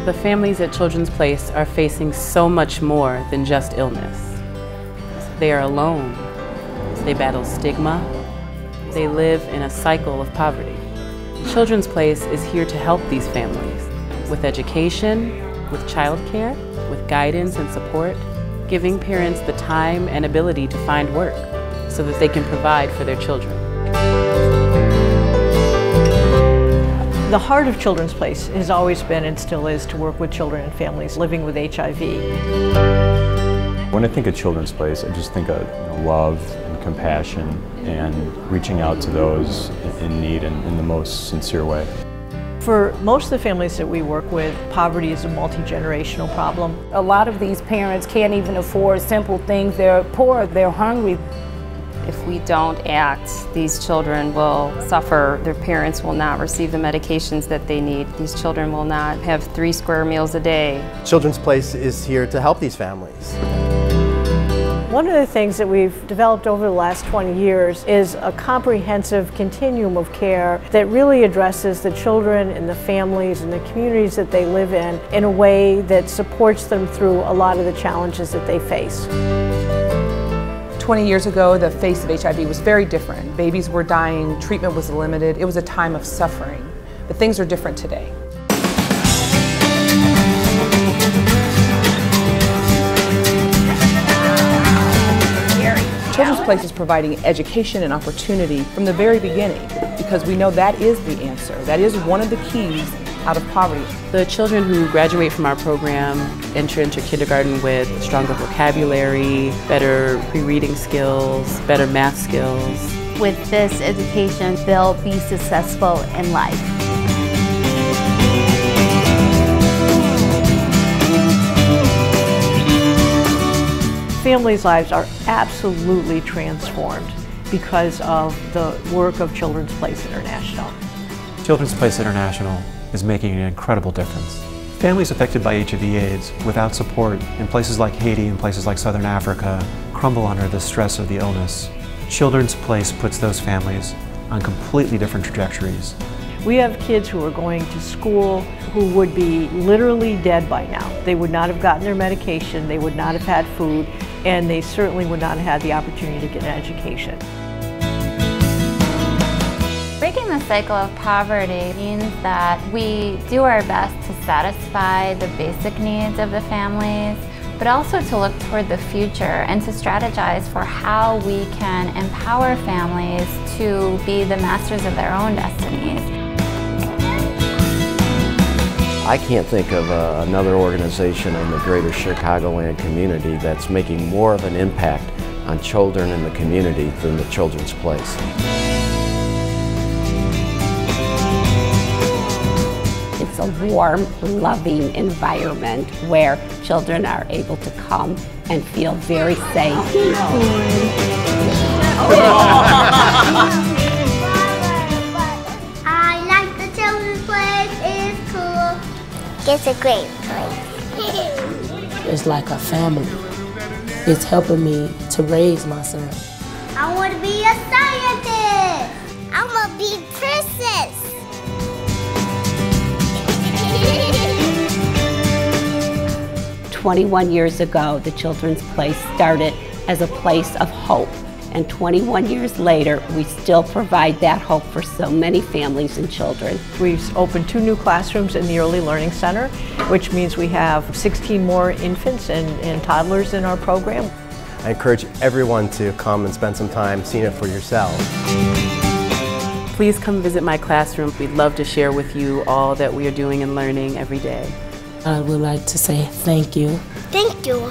The families at Children's Place are facing so much more than just illness. They are alone. They battle stigma. They live in a cycle of poverty. Children's Place is here to help these families with education, with childcare, with guidance and support, giving parents the time and ability to find work so that they can provide for their children. The heart of Children's Place has always been and still is to work with children and families living with HIV. When I think of Children's Place, I just think of love and compassion and reaching out to those in need in the most sincere way. For most of the families that we work with, poverty is a multi-generational problem. A lot of these parents can't even afford simple things. They're poor, they're hungry. If we don't act, these children will suffer. Their parents will not receive the medications that they need. These children will not have 3 square meals a day. Children's Place is here to help these families. One of the things that we've developed over the last 20 years is a comprehensive continuum of care that really addresses the children and the families and the communities that they live in a way that supports them through a lot of the challenges that they face. 20 years ago, the face of HIV was very different. Babies were dying, treatment was limited. It was a time of suffering. But things are different today. Children's Place is providing education and opportunity from the very beginning because we know that is the answer. That is one of the keys out of poverty. The children who graduate from our program enter into kindergarten with stronger vocabulary, better pre-reading skills, better math skills. With this education, they'll be successful in life. Families' lives are absolutely transformed because of the work of Children's Place International. Children's Place International is making an incredible difference. Families affected by HIV/AIDS without support in places like Haiti and places like Southern Africa crumble under the stress of the illness. Children's Place puts those families on completely different trajectories. We have kids who are going to school who would be literally dead by now. They would not have gotten their medication, they would not have had food, and they certainly would not have had the opportunity to get an education. Breaking the cycle of poverty means that we do our best to satisfy the basic needs of the families, but also to look toward the future and to strategize for how we can empower families to be the masters of their own destinies. I can't think of another organization in the greater Chicagoland community that's making more of an impact on children in the community than the Children's Place. It's a warm, loving environment where children are able to come and feel very safe. I like the Children's Place. It's cool. It's a great place. It's like a family. It's helping me to raise my son. I want to be a scientist. I want to be a princess. 21 years ago, the Children's Place started as a place of hope. And 21 years later, we still provide that hope for so many families and children. We've opened 2 new classrooms in the Early Learning Center, which means we have 16 more infants and toddlers in our program. I encourage everyone to come and spend some time seeing it for yourself. Please come visit my classroom. We'd love to share with you all that we are doing and learning every day. I would like to say thank you. Thank you.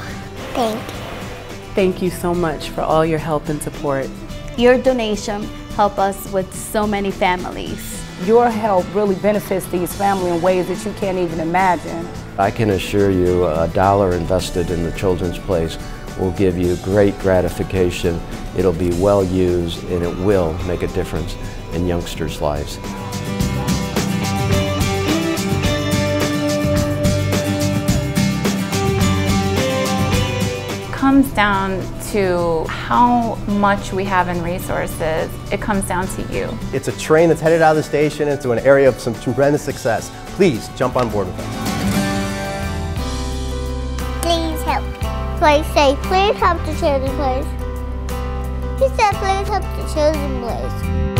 Thank you. Thank you so much for all your help and support. Your donation helps us with so many families. Your help really benefits these families in ways that you can't even imagine. I can assure you $1 invested in the Children's Place will give you great gratification. It'll be well used and it will make a difference in youngsters' lives. Comes down to how much we have in resources. It comes down to you. It's a train that's headed out of the station into an area of some tremendous success. Please jump on board with us. Place say, please help the children's place. He said, please help the children's place.